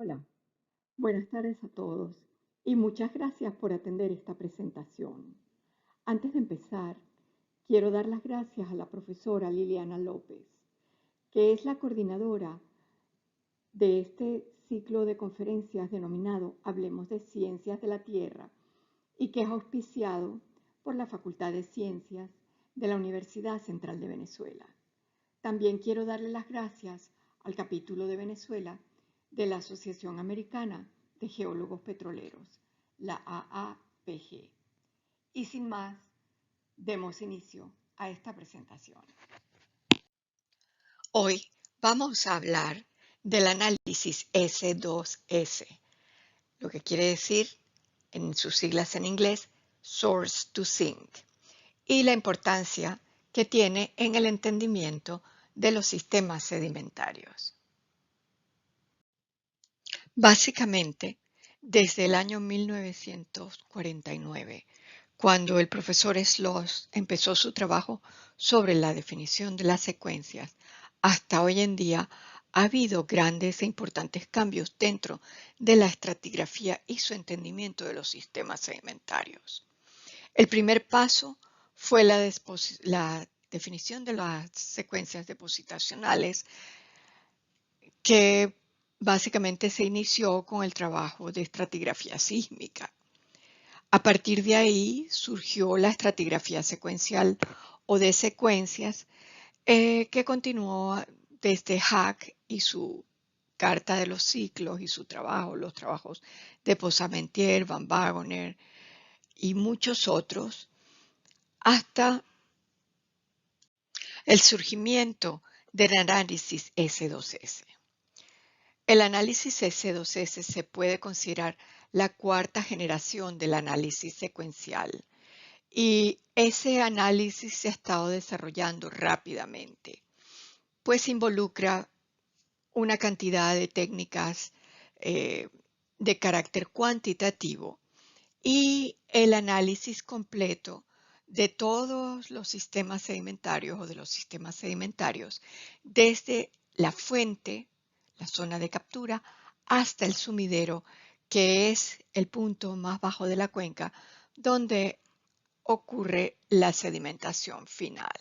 Hola, buenas tardes a todos y muchas gracias por atender esta presentación. Antes de empezar, quiero dar las gracias a la profesora Liliana López, que es la coordinadora de este ciclo de conferencias denominado Hablemos de Ciencias de la Tierra y que es auspiciado por la Facultad de Ciencias de la Universidad Central de Venezuela. También quiero darle las gracias al capítulo de Venezuela de la Asociación Americana de Geólogos Petroleros, la AAPG. Y sin más, demos inicio a esta presentación. Hoy vamos a hablar del análisis S2S, lo que quiere decir, en sus siglas en inglés, Source to Sink, y la importancia que tiene en el entendimiento de los sistemas sedimentarios. Básicamente, desde el año 1949, cuando el profesor Sloss empezó su trabajo sobre la definición de las secuencias, hasta hoy en día ha habido grandes e importantes cambios dentro de la estratigrafía y su entendimiento de los sistemas sedimentarios. El primer paso fue la definición de las secuencias depositacionales, que básicamente se inició con el trabajo de estratigrafía sísmica. A partir de ahí surgió la estratigrafía secuencial o de secuencias, que continuó desde Hack y su Carta de los Ciclos y su trabajo, los trabajos de Posamentier, Van Wagoner y muchos otros, hasta el surgimiento del análisis S2S. El análisis S2S se puede considerar la cuarta generación del análisis secuencial y ese análisis se ha estado desarrollando rápidamente, pues involucra una cantidad de técnicas de carácter cuantitativo y el análisis completo de todos los sistemas sedimentarios o de los sistemas sedimentarios desde la fuente, la zona de captura, hasta el sumidero, que es el punto más bajo de la cuenca donde ocurre la sedimentación final.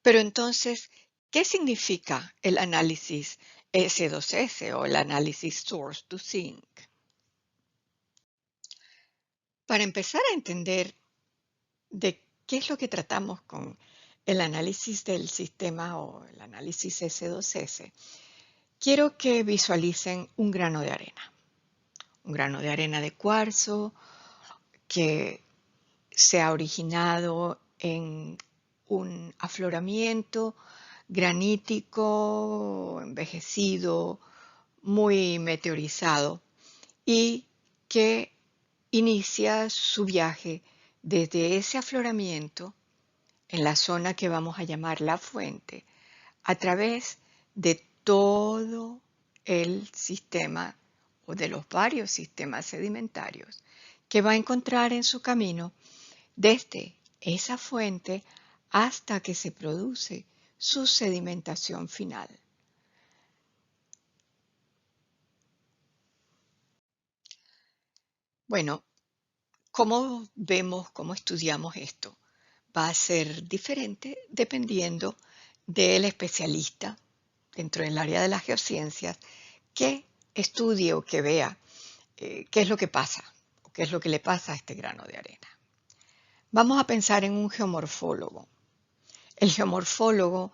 Pero entonces, ¿qué significa el análisis S2S o el análisis Source to Sink? Para empezar a entender de qué es lo que tratamos con el análisis del sistema o el análisis S2S, quiero que visualicen un grano de arena de cuarzo que se ha originado en un afloramiento granítico, envejecido, muy meteorizado y que inicia su viaje desde ese afloramiento en la zona que vamos a llamar la fuente, a través de todo el sistema o de los varios sistemas sedimentarios que va a encontrar en su camino desde esa fuente hasta que se produce su sedimentación final. Bueno, ¿cómo vemos, cómo estudiamos esto? Va a ser diferente dependiendo del especialista dentro del área de las geociencias que estudie o que vea qué es lo que pasa o qué es lo que le pasa a este grano de arena. Vamos a pensar en un geomorfólogo. El geomorfólogo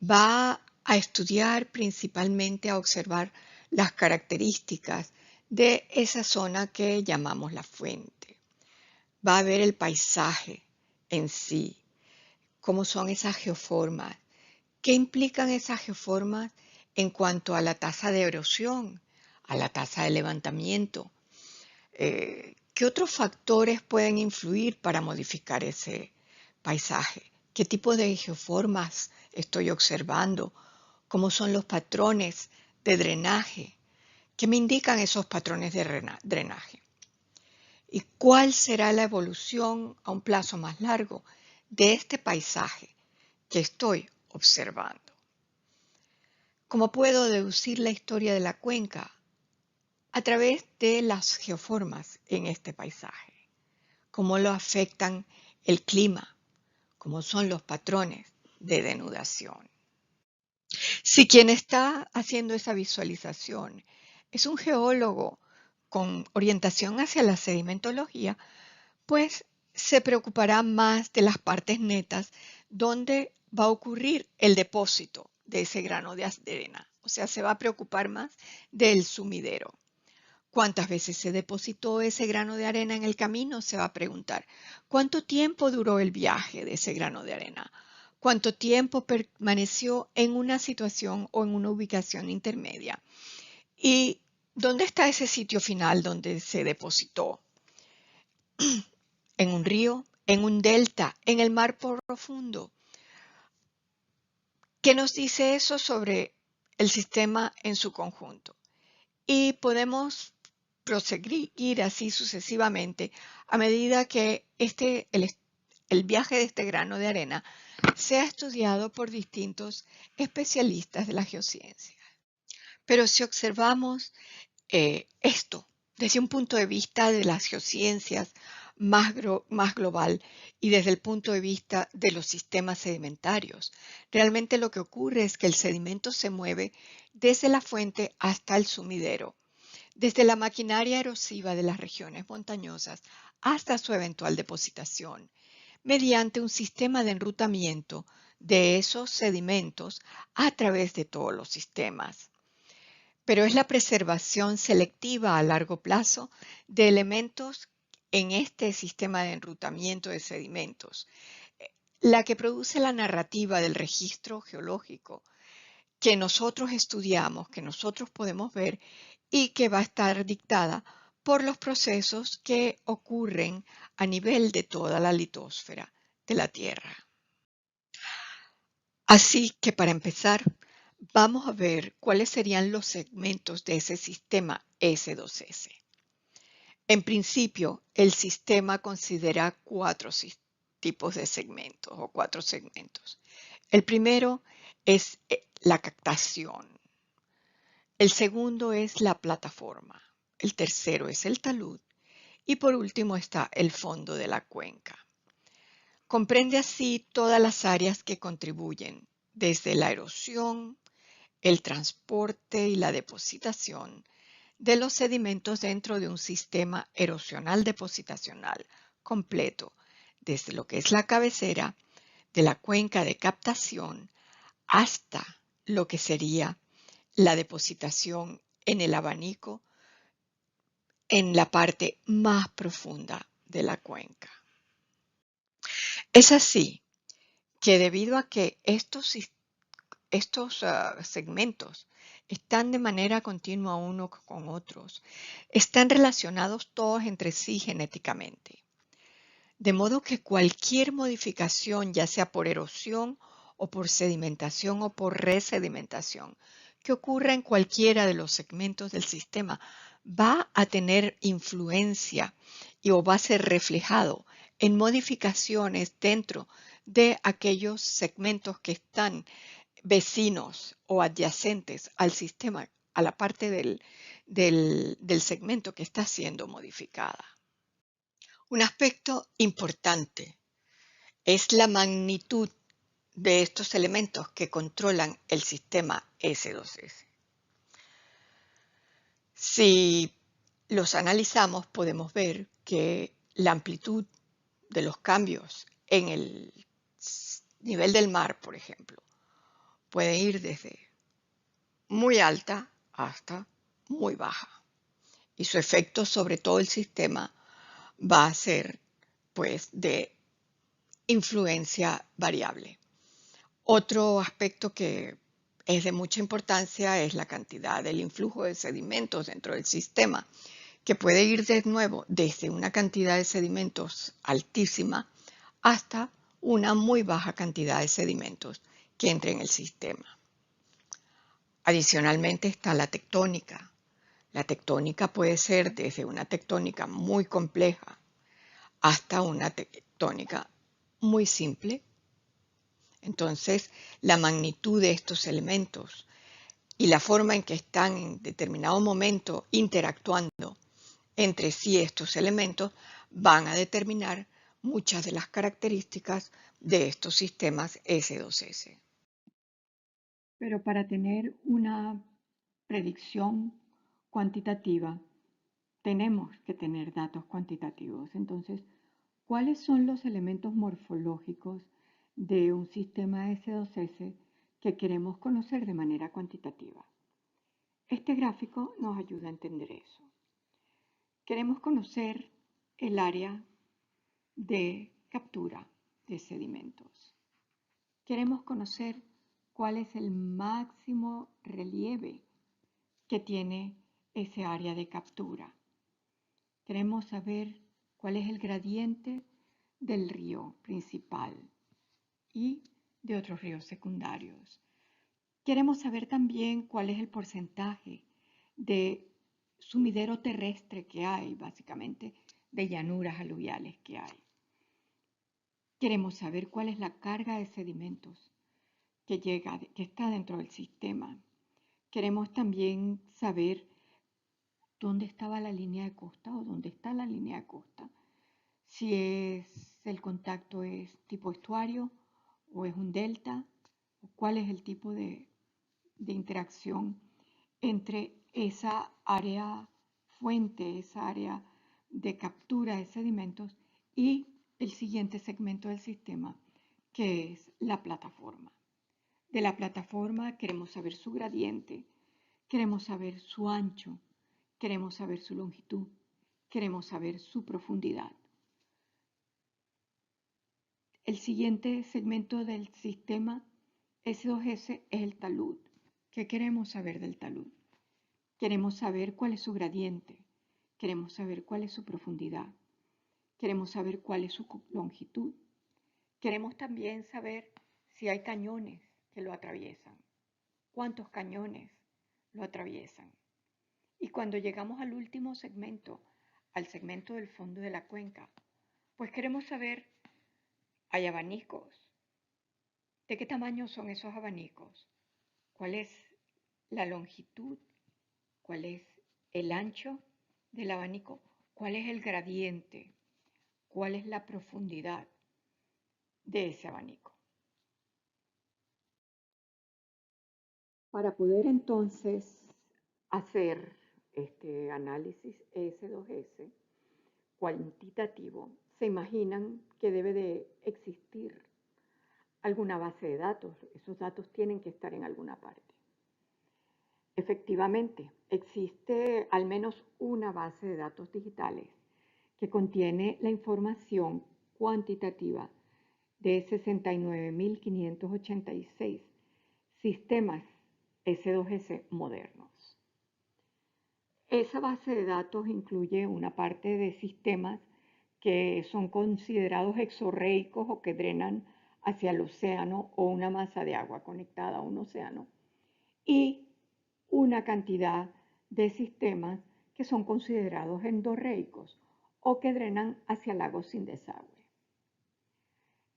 va a estudiar principalmente, a observar las características de esa zona que llamamos la fuente. Va a ver el paisaje en sí, cómo son esas geoformas, qué implican esas geoformas en cuanto a la tasa de erosión, a la tasa de levantamiento, qué otros factores pueden influir para modificar ese paisaje, qué tipo de geoformas estoy observando, cómo son los patrones de drenaje, qué me indican esos patrones de drenaje y cuál será la evolución a un plazo más largo de este paisaje que estoy observando. ¿Cómo puedo deducir la historia de la cuenca? A través de las geoformas en este paisaje. Cómo lo afectan el clima, cómo son los patrones de denudación. Si quien está haciendo esa visualización es un geólogo con orientación hacia la sedimentología, pues se preocupará más de las partes netas donde va a ocurrir el depósito de ese grano de arena. O sea, se va a preocupar más del sumidero. ¿Cuántas veces se depositó ese grano de arena en el camino? Se va a preguntar. ¿Cuánto tiempo duró el viaje de ese grano de arena? ¿Cuánto tiempo permaneció en una situación o en una ubicación intermedia? ¿Y dónde está ese sitio final donde se depositó? ¿En un río? ¿En un delta? ¿En el mar profundo? ¿Qué nos dice eso sobre el sistema en su conjunto? Y podemos proseguir así sucesivamente a medida que el viaje de este grano de arena sea estudiado por distintos especialistas de la geociencia. Pero si observamos esto desde un punto de vista de las geociencias más global y desde el punto de vista de los sistemas sedimentarios, realmente lo que ocurre es que el sedimento se mueve desde la fuente hasta el sumidero, desde la maquinaria erosiva de las regiones montañosas hasta su eventual depositación, mediante un sistema de enrutamiento de esos sedimentos a través de todos los sistemas. Pero es la preservación selectiva a largo plazo de elementos en este sistema de enrutamiento de sedimentos, la que produce la narrativa del registro geológico que nosotros estudiamos, que nosotros podemos ver y que va a estar dictada por los procesos que ocurren a nivel de toda la litosfera de la Tierra. Así que para empezar, vamos a ver cuáles serían los segmentos de ese sistema S2S. En principio, el sistema considera cuatro tipos de segmentos o cuatro segmentos. El primero es la captación. El segundo es la plataforma. El tercero es el talud. Y por último está el fondo de la cuenca. Comprende así todas las áreas que contribuyen, desde la erosión, el transporte y la depositación de los sedimentos dentro de un sistema erosional depositacional completo, desde lo que es la cabecera de la cuenca de captación hasta lo que sería la depositación en el abanico en la parte más profunda de la cuenca. Es así que debido a que estos segmentos están de manera continua unos con otros, están relacionados todos entre sí genéticamente. De modo que cualquier modificación, ya sea por erosión o por sedimentación o por resedimentación, que ocurra en cualquiera de los segmentos del sistema, va a tener influencia o va a ser reflejado en modificaciones dentro de aquellos segmentos que están vecinos o adyacentes al sistema, a la parte del segmento que está siendo modificada. Un aspecto importante es la magnitud de estos elementos que controlan el sistema S2S. Si los analizamos, podemos ver que la amplitud de los cambios en el nivel del mar, por ejemplo, puede ir desde muy alta hasta muy baja. Y su efecto sobre todo el sistema va a ser, pues, de influencia variable. Otro aspecto que es de mucha importancia es la cantidad del influjo de sedimentos dentro del sistema, que puede ir de nuevo desde una cantidad de sedimentos altísima hasta una muy baja cantidad de sedimentos que entre en el sistema. Adicionalmente está la tectónica. La tectónica puede ser desde una tectónica muy compleja hasta una tectónica muy simple. Entonces, la magnitud de estos elementos y la forma en que están en determinado momento interactuando entre sí estos elementos van a determinar muchas de las características de estos sistemas S2S. Pero para tener una predicción cuantitativa, tenemos que tener datos cuantitativos. Entonces, ¿cuáles son los elementos morfológicos de un sistema S2S que queremos conocer de manera cuantitativa? Este gráfico nos ayuda a entender eso. Queremos conocer el área de captura de sedimentos. Queremos conocer cuál es el máximo relieve que tiene ese área de captura. Queremos saber cuál es el gradiente del río principal y de otros ríos secundarios. Queremos saber también cuál es el porcentaje de sumidero terrestre que hay, básicamente de llanuras aluviales que hay. Queremos saber cuál es la carga de sedimentos que está dentro del sistema. Queremos también saber dónde estaba la línea de costa o dónde está la línea de costa. Si el contacto es tipo estuario o es un delta, o cuál es el tipo de interacción entre esa área fuente, esa área de captura de sedimentos y el siguiente segmento del sistema, que es la plataforma. De la plataforma queremos saber su gradiente, queremos saber su ancho, queremos saber su longitud, queremos saber su profundidad. El siguiente segmento del sistema S2S es el talud. ¿Qué queremos saber del talud? Queremos saber cuál es su gradiente, queremos saber cuál es su profundidad, queremos saber cuál es su longitud. Queremos también saber si hay cañones que lo atraviesan, cuántos cañones lo atraviesan. Y cuando llegamos al último segmento, al segmento del fondo de la cuenca, pues queremos saber, ¿hay abanicos? ¿De qué tamaño son esos abanicos? ¿Cuál es la longitud? ¿Cuál es el ancho del abanico? ¿Cuál es el gradiente? ¿Cuál es la profundidad de ese abanico? Para poder entonces hacer este análisis S2S cuantitativo, se imaginan que debe de existir alguna base de datos. Esos datos tienen que estar en alguna parte. Efectivamente, existe al menos una base de datos digitales que contiene la información cuantitativa de 69.586 sistemas S2S modernos. Esa base de datos incluye una parte de sistemas que son considerados exorreicos o que drenan hacia el océano o una masa de agua conectada a un océano y una cantidad de sistemas que son considerados endorreicos o que drenan hacia lagos sin desagüe.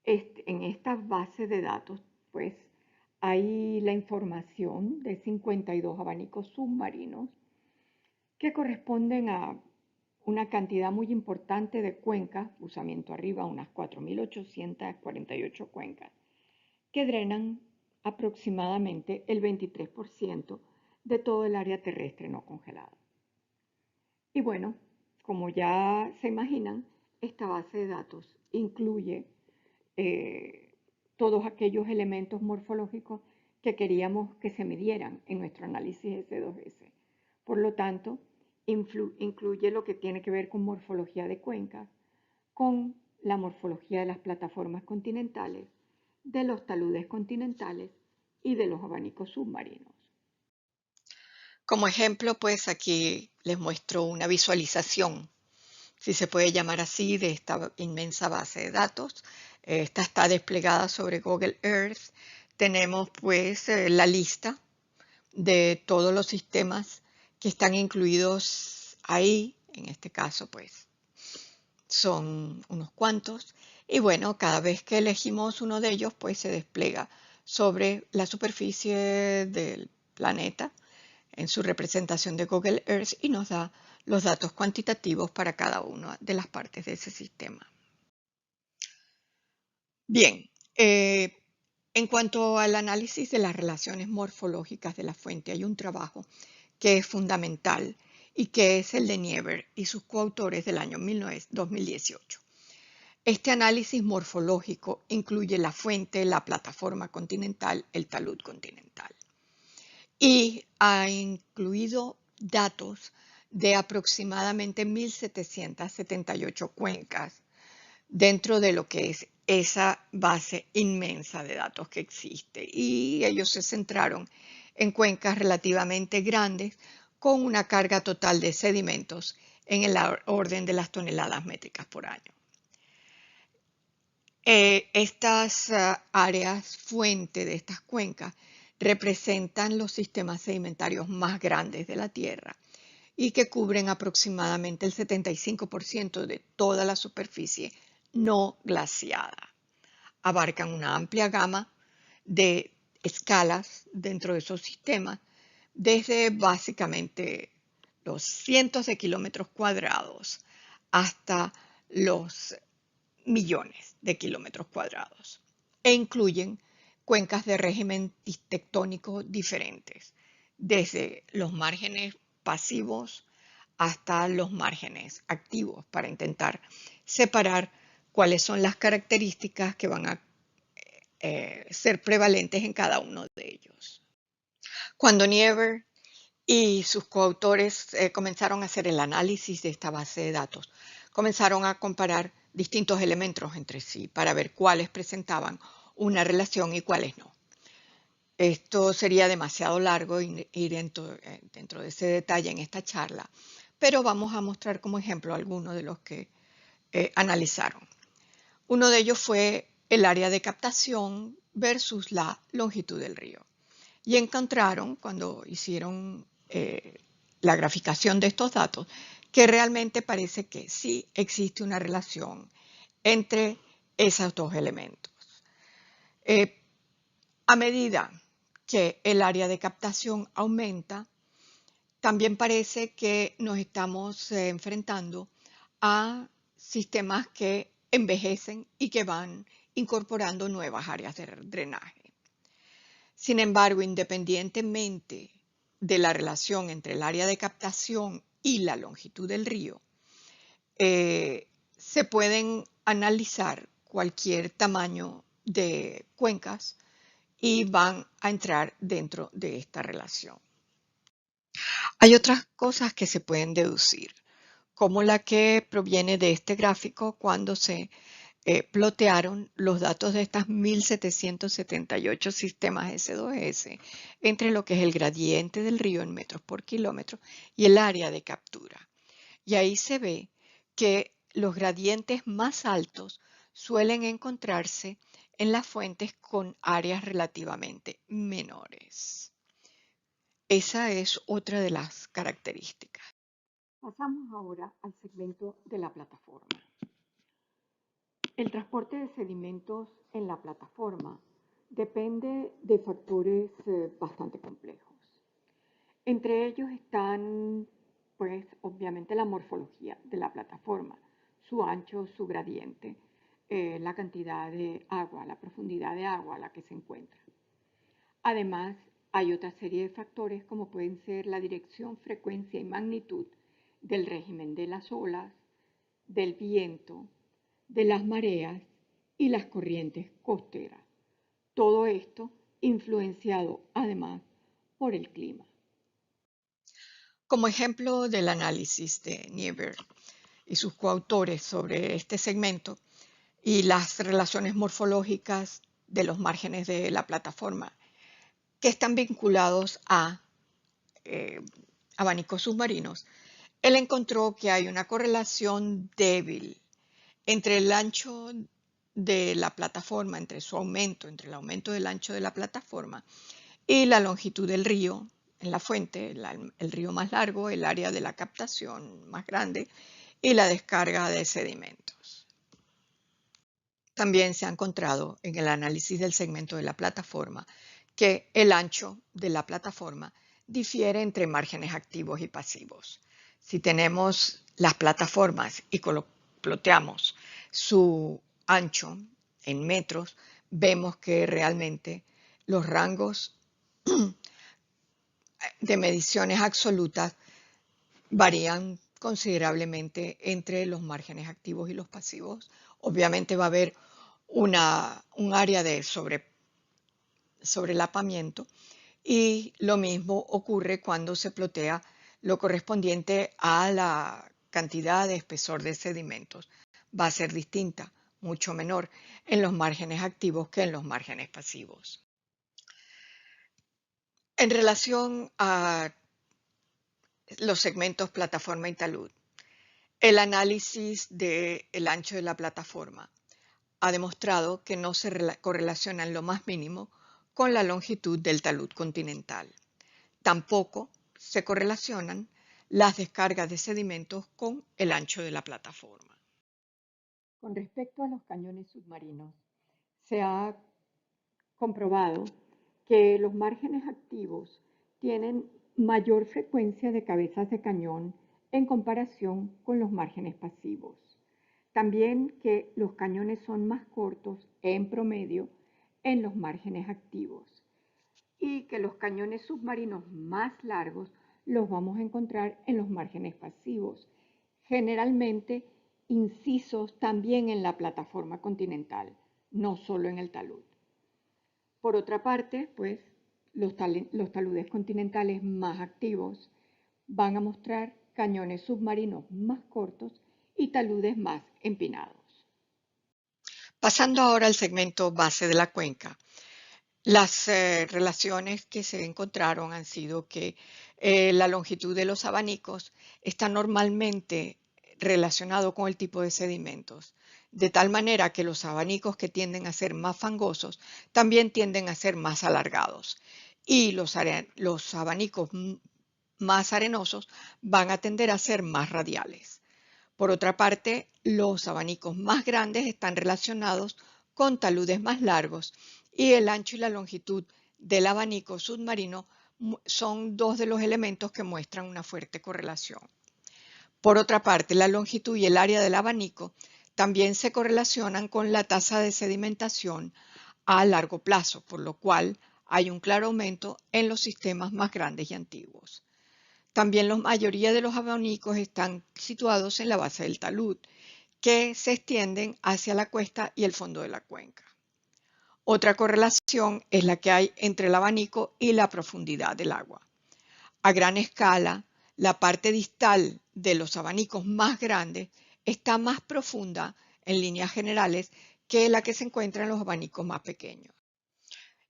En esta base de datos, pues, hay la información de 52 abanicos submarinos que corresponden a una cantidad muy importante de cuencas, usamiento arriba, unas 4.848 cuencas, que drenan aproximadamente el 23% de todo el área terrestre no congelada. Y bueno, como ya se imaginan, esta base de datos incluye todos aquellos elementos morfológicos que queríamos que se midieran en nuestro análisis S2S. Por lo tanto, incluye lo que tiene que ver con morfología de cuencas, con la morfología de las plataformas continentales, de los taludes continentales y de los abanicos submarinos. Como ejemplo, pues aquí les muestro una visualización, si se puede llamar así, de esta inmensa base de datos. Esta está desplegada sobre Google Earth. Tenemos pues la lista de todos los sistemas que están incluidos ahí. En este caso, pues son unos cuantos. Y bueno, cada vez que elegimos uno de ellos, pues se despliega sobre la superficie del planeta en su representación de Google Earth y nos da los datos cuantitativos para cada una de las partes de ese sistema. Bien, en cuanto al análisis de las relaciones morfológicas de la fuente, hay un trabajo que es fundamental y que es el de Niebuhr y sus coautores del año 2018. Este análisis morfológico incluye la fuente, la plataforma continental, el talud continental, y ha incluido datos de aproximadamente 1.778 cuencas dentro de lo que es esa base inmensa de datos que existe. Y ellos se centraron en cuencas relativamente grandes con una carga total de sedimentos en el orden de las toneladas métricas por año. Estas áreas fuente de estas cuencas representan los sistemas sedimentarios más grandes de la Tierra y que cubren aproximadamente el 75% de toda la superficie no glaciada. Abarcan una amplia gama de escalas dentro de esos sistemas, desde básicamente los cientos de kilómetros cuadrados hasta los millones de kilómetros cuadrados, e incluyen cuencas de régimen tectónico diferentes, desde los márgenes pasivos hasta los márgenes activos, para intentar separar cuáles son las características que van a ser prevalentes en cada uno de ellos. Cuando Niebuhr y sus coautores comenzaron a hacer el análisis de esta base de datos, comenzaron a comparar distintos elementos entre sí para ver cuáles presentaban una relación y cuáles no. Esto sería demasiado largo ir dentro de ese detalle en esta charla, pero vamos a mostrar como ejemplo algunos de los que analizaron. Uno de ellos fue el área de captación versus la longitud del río. Y encontraron, cuando hicieron la graficación de estos datos, que realmente parece que sí existe una relación entre esos dos elementos. A medida que el área de captación aumenta, también parece que nos estamos enfrentando a sistemas que envejecen y que van incorporando nuevas áreas de drenaje. Sin embargo, independientemente de la relación entre el área de captación y la longitud del río, se pueden analizar cualquier tamaño de cuencas y van a entrar dentro de esta relación. Hay otras cosas que se pueden deducir, como la que proviene de este gráfico cuando se plotearon los datos de estas 1.778 sistemas S2S entre lo que es el gradiente del río en metros por kilómetro y el área de captura. Y ahí se ve que los gradientes más altos suelen encontrarse en las fuentes con áreas relativamente menores. Esa es otra de las características. Pasamos ahora al segmento de la plataforma. El transporte de sedimentos en la plataforma depende de factores bastante complejos. Entre ellos están, pues, obviamente la morfología de la plataforma, su ancho, su gradiente, la cantidad de agua, la profundidad de agua a la que se encuentra. Además, hay otra serie de factores como pueden ser la dirección, frecuencia y magnitud del régimen de las olas, del viento, de las mareas y las corrientes costeras. Todo esto influenciado además por el clima. Como ejemplo del análisis de Niebuhr y sus coautores sobre este segmento y las relaciones morfológicas de los márgenes de la plataforma que están vinculados a abanicos submarinos, él encontró que hay una correlación débil entre el ancho de la plataforma, entre el aumento del ancho de la plataforma y la longitud del río en la fuente, el río más largo, el área de la captación más grande y la descarga de sedimentos. También se ha encontrado en el análisis del segmento de la plataforma que el ancho de la plataforma difiere entre márgenes activos y pasivos. Si tenemos las plataformas y ploteamos su ancho en metros, vemos que realmente los rangos de mediciones absolutas varían considerablemente entre los márgenes activos y los pasivos. Obviamente va a haber un área de sobrelapamiento y lo mismo ocurre cuando se plotea lo correspondiente a la cantidad de espesor de sedimentos. Va a ser distinta, mucho menor en los márgenes activos que en los márgenes pasivos. En relación a los segmentos plataforma y talud, el análisis del ancho de la plataforma ha demostrado que no se correlaciona en lo más mínimo con la longitud del talud continental. Tampoco se correlacionan las descargas de sedimentos con el ancho de la plataforma. Con respecto a los cañones submarinos, se ha comprobado que los márgenes activos tienen mayor frecuencia de cabezas de cañón en comparación con los márgenes pasivos. También que los cañones son más cortos en promedio en los márgenes activos y que los cañones submarinos más largos los vamos a encontrar en los márgenes pasivos, generalmente incisos también en la plataforma continental, no solo en el talud. Por otra parte, pues los taludes continentales más activos van a mostrar cañones submarinos más cortos y taludes más empinados. Pasando ahora al segmento base de la cuenca, las relaciones que se encontraron han sido que la longitud de los abanicos está normalmente relacionado con el tipo de sedimentos, de tal manera que los abanicos que tienden a ser más fangosos también tienden a ser más alargados y los abanicos más arenosos van a tender a ser más radiales. Por otra parte, los abanicos más grandes están relacionados con taludes más largos y el ancho y la longitud del abanico submarino son dos de los elementos que muestran una fuerte correlación. Por otra parte, la longitud y el área del abanico también se correlacionan con la tasa de sedimentación a largo plazo, por lo cual hay un claro aumento en los sistemas más grandes y antiguos. También la mayoría de los abanicos están situados en la base del talud, que se extienden hacia la cuesta y el fondo de la cuenca. Otra correlación es la que hay entre el abanico y la profundidad del agua. A gran escala, la parte distal de los abanicos más grandes está más profunda en líneas generales que la que se encuentra en los abanicos más pequeños.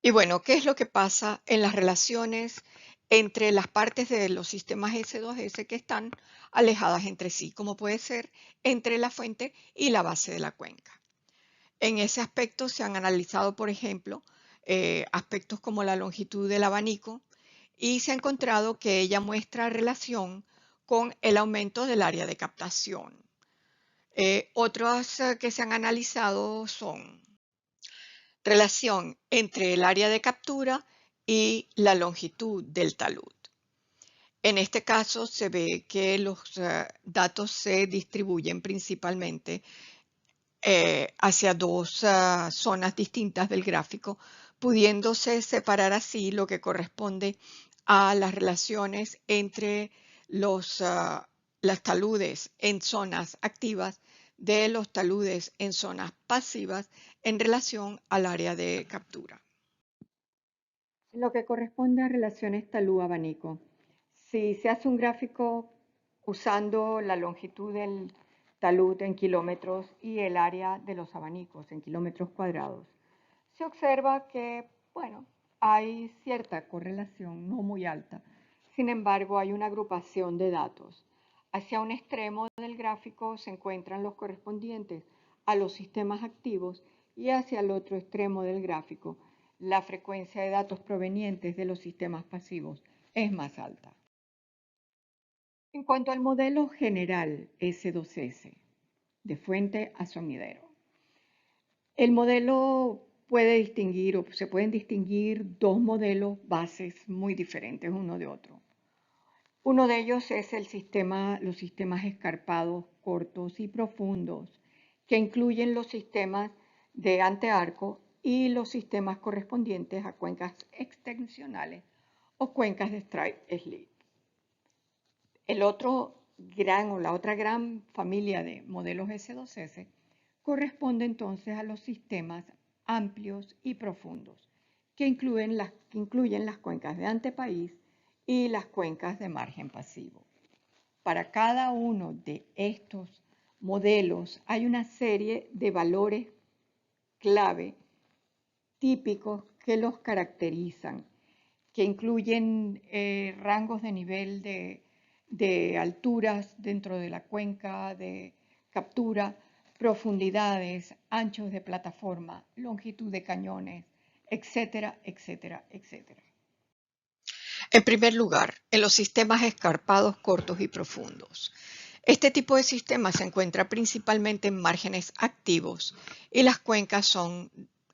Y bueno, ¿qué es lo que pasa en las relaciones entre las partes de los sistemas S2S que están alejadas entre sí, como puede ser entre la fuente y la base de la cuenca? En ese aspecto se han analizado, por ejemplo, aspectos como la longitud del abanico y se ha encontrado que ella muestra relación con el aumento del área de captación. Otros que se han analizado son relación entre el área de captura y la longitud del talud. En este caso se ve que los datos se distribuyen principalmente hacia dos zonas distintas del gráfico, pudiéndose separar así lo que corresponde a las relaciones entre las taludes en zonas activas de los taludes en zonas pasivas en relación al área de captura. En lo que corresponde a relaciones talud-abanico, si se hace un gráfico usando la longitud del talud en kilómetros y el área de los abanicos en kilómetros cuadrados, se observa que, bueno, hay cierta correlación, no muy alta. Sin embargo, hay una agrupación de datos. Hacia un extremo del gráfico se encuentran los correspondientes a los sistemas activos y hacia el otro extremo del gráfico la frecuencia de datos provenientes de los sistemas pasivos es más alta. En cuanto al modelo general S2S, de fuente a sonidero, el modelo puede distinguir o se pueden distinguir dos modelos bases muy diferentes uno de otro. Uno de ellos es los sistemas escarpados, cortos y profundos, que incluyen los sistemas de antearco y los sistemas correspondientes a cuencas extensionales o cuencas de strike slip. El otro la otra gran familia de modelos S2S corresponde entonces a los sistemas amplios y profundos, que incluyen las cuencas de antepaís y las cuencas de margen pasivo. Para cada uno de estos modelos hay una serie de valores clave típicos que los caracterizan, que incluyen rangos de nivel de alturas dentro de la cuenca de captura, profundidades, anchos de plataforma, longitud de cañones, etcétera, etcétera, etcétera. En primer lugar, en los sistemas escarpados, cortos y profundos. Este tipo de sistema se encuentra principalmente en márgenes activos y las cuencas son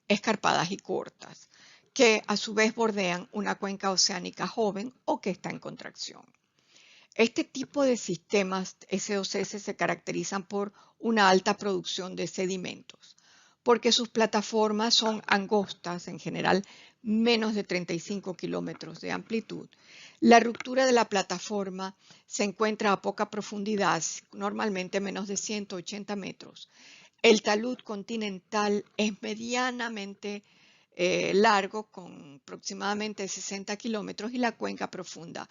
escarpadas y cortas, que a su vez bordean una cuenca oceánica joven o que está en contracción. Este tipo de sistemas S2S se caracterizan por una alta producción de sedimentos, porque sus plataformas son angostas, en general menos de 35 kilómetros de amplitud. La ruptura de la plataforma se encuentra a poca profundidad, normalmente menos de 180 metros. El talud continental es medianamente largo, con aproximadamente 60 kilómetros, y la cuenca profunda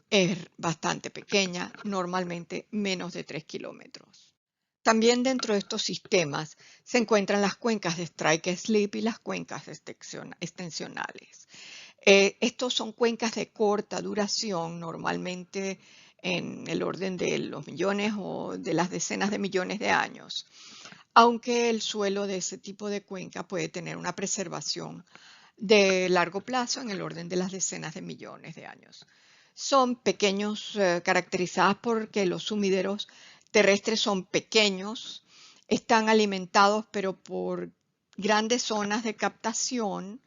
es bastante pequeña, normalmente menos de 3 kilómetros. También dentro de estos sistemas se encuentran las cuencas de strike slip y las cuencas extensionales. Estos son cuencas de corta duración, normalmente en el orden de los millones o de las decenas de millones de años, aunque el suelo de ese tipo de cuenca puede tener una preservación de largo plazo en el orden de las decenas de millones de años. Son pequeños, caracterizadas porque los sumideros terrestres son pequeños, están alimentados pero por grandes zonas de captación,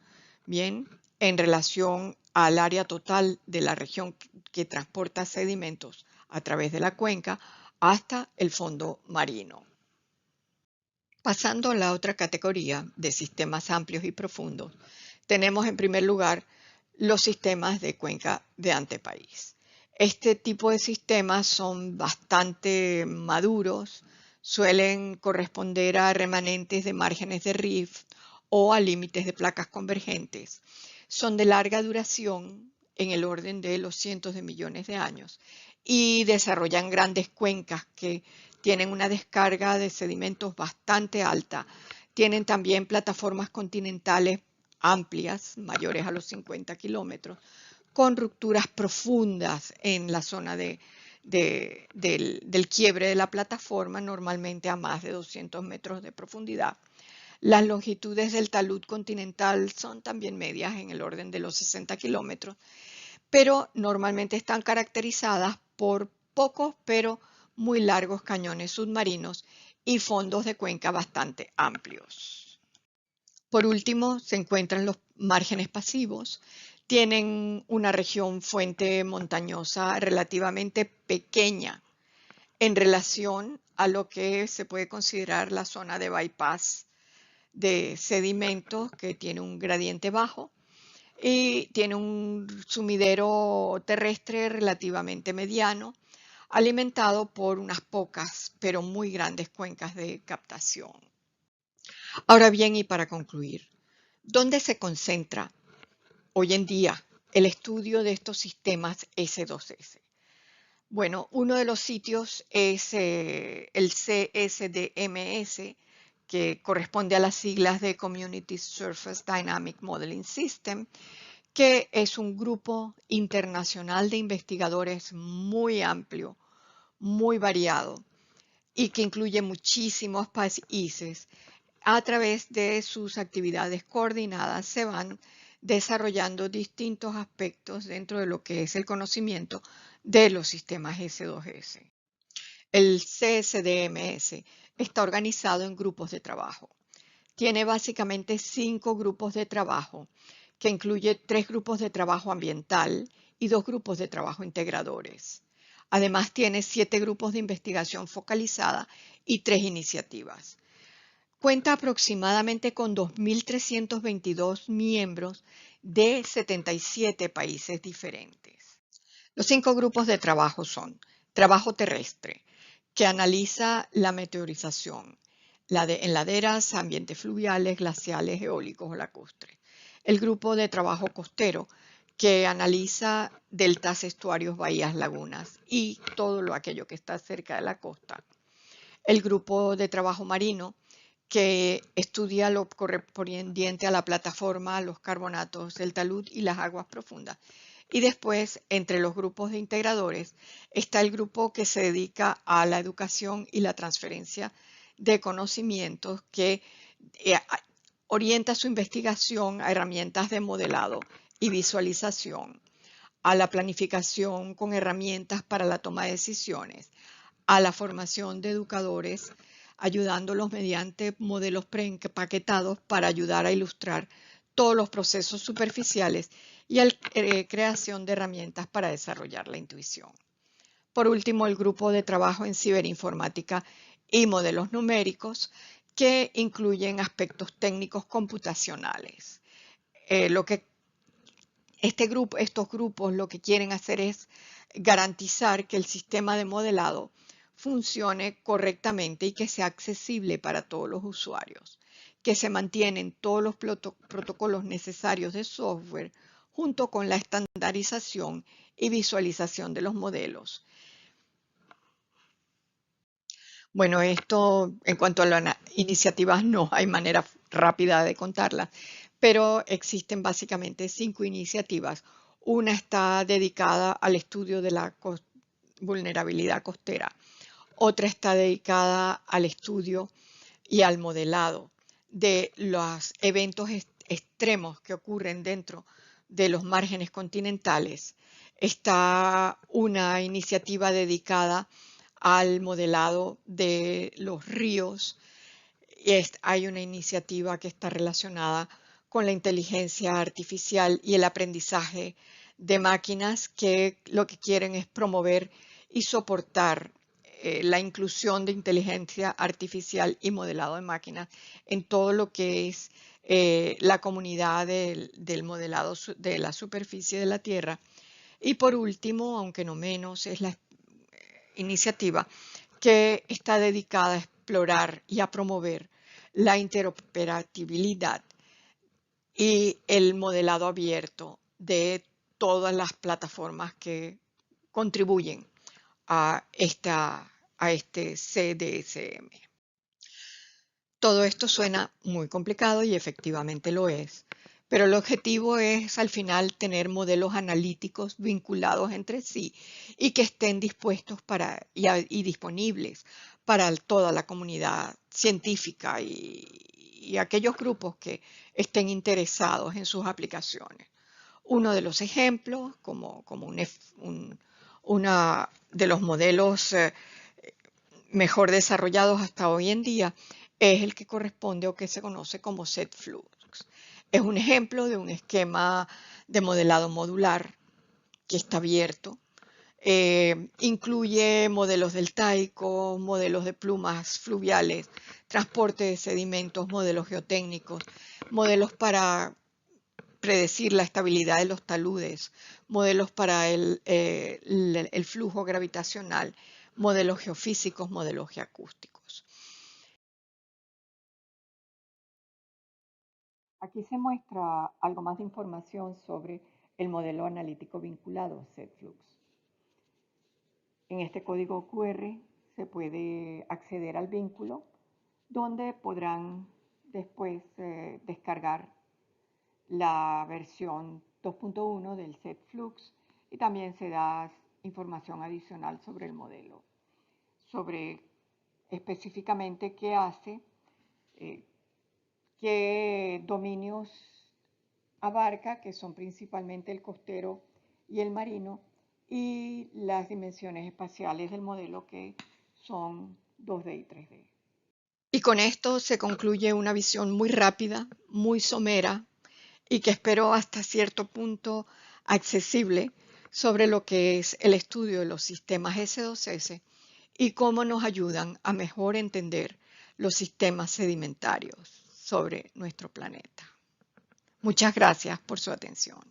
bien, en relación al área total de la región que transporta sedimentos a través de la cuenca hasta el fondo marino. Pasando a la otra categoría de sistemas amplios y profundos, tenemos en primer lugar los sistemas de cuenca de antepaís. Este tipo de sistemas son bastante maduros, suelen corresponder a remanentes de márgenes de rift o a límites de placas convergentes. Son de larga duración, en el orden de los cientos de millones de años, y desarrollan grandes cuencas que tienen una descarga de sedimentos bastante alta. Tienen también plataformas continentales amplias, mayores a los 50 kilómetros, con rupturas profundas en la zona del quiebre de la plataforma, normalmente a más de 200 metros de profundidad. Las longitudes del talud continental son también medias, en el orden de los 60 kilómetros, pero normalmente están caracterizadas por pocos pero muy largos cañones submarinos y fondos de cuenca bastante amplios. Por último, se encuentran los márgenes pasivos. Tienen una región fuente montañosa relativamente pequeña en relación a lo que se puede considerar la zona de bypass de sedimentos, que tiene un gradiente bajo y tiene un sumidero terrestre relativamente mediano, alimentado por unas pocas pero muy grandes cuencas de captación. Ahora bien, y para concluir, ¿dónde se concentra hoy en día el estudio de estos sistemas S2S? Bueno, uno de los sitios es el CSDMS, que corresponde a las siglas de Community Surface Dynamic Modeling System, que es un grupo internacional de investigadores muy amplio, muy variado y que incluye muchísimos países. A través de sus actividades coordinadas se van desarrollando distintos aspectos dentro de lo que es el conocimiento de los sistemas S2S. El CSDMS está organizado en grupos de trabajo. tiene básicamente 5 grupos de trabajo, que incluye 3 grupos de trabajo ambiental y 2 grupos de trabajo integradores. Además, tiene 7 grupos de investigación focalizada y 3 iniciativas. Cuenta aproximadamente con 2.322 miembros de 77 países diferentes. Los 5 grupos de trabajo son trabajo terrestre, que analiza la meteorización, en laderas, ambientes fluviales, glaciales, eólicos o lacustres. El grupo de trabajo costero, que analiza deltas, estuarios, bahías, lagunas y todo aquello que está cerca de la costa. El grupo de trabajo marino, que estudia lo correspondiente a la plataforma, los carbonatos, el talud y las aguas profundas. Y después, entre los grupos de integradores, está el grupo que se dedica a la educación y la transferencia de conocimientos, que eh, orienta su investigación a herramientas de modelado y visualización, a la planificación con herramientas para la toma de decisiones, a la formación de educadores, ayudándolos mediante modelos preempaquetados para ayudar a ilustrar todos los procesos superficiales y a la creación de herramientas para desarrollar la intuición. Por último, el grupo de trabajo en ciberinformática y modelos numéricos, que incluyen aspectos técnicos computacionales. Estos grupos lo que quieren hacer es garantizar que el sistema de modelado funcione correctamente y que sea accesible para todos los usuarios, que se mantienen todos los protocolos necesarios de software junto con la estandarización y visualización de los modelos. Bueno, esto en cuanto a las iniciativas no hay manera rápida de contarlas, pero existen básicamente 5 iniciativas. Una está dedicada al estudio de la vulnerabilidad costera, otra está dedicada al estudio y al modelado de los eventos extremos que ocurren dentro de los márgenes continentales. Está una iniciativa dedicada al modelado de los ríos. Hay una iniciativa que está relacionada con la inteligencia artificial y el aprendizaje de máquinas, que lo que quieren es promover y soportar la inclusión de inteligencia artificial y modelado de máquinas en todo lo que es la comunidad del modelado de la superficie de la Tierra. Y por último, aunque no menos, es la iniciativa que está dedicada a explorar y a promover la interoperabilidad y el modelado abierto de todas las plataformas que contribuyen a este CDSM. Todo esto suena muy complicado y efectivamente lo es, pero el objetivo es al final tener modelos analíticos vinculados entre sí y que estén dispuestos y disponibles para toda la comunidad científica y aquellos grupos que estén interesados en sus aplicaciones. Uno de los ejemplos, como uno de los modelos mejor desarrollados hasta hoy en día, es el que corresponde o que se conoce como SetFlux. Es un ejemplo de un esquema de modelado modular que está abierto. Incluye modelos deltaicos, modelos de plumas fluviales, transporte de sedimentos, modelos geotécnicos, modelos para predecir la estabilidad de los taludes, modelos para el flujo gravitacional, modelos geofísicos, modelos geoacústicos. Aquí se muestra algo más de información sobre el modelo analítico vinculado SetFlux. En este código QR se puede acceder al vínculo, donde podrán después descargar la versión 2.1 del SetFlux, y también se da información adicional sobre el modelo, sobre específicamente qué hace, eh, qué dominios abarca, que son principalmente el costero y el marino, y las dimensiones espaciales del modelo, que son 2D y 3D. Y con esto se concluye una visión muy rápida, muy somera y que espero hasta cierto punto accesible sobre lo que es el estudio de los sistemas S2S y cómo nos ayudan a mejor entender los sistemas sedimentarios sobre nuestro planeta. Muchas gracias por su atención.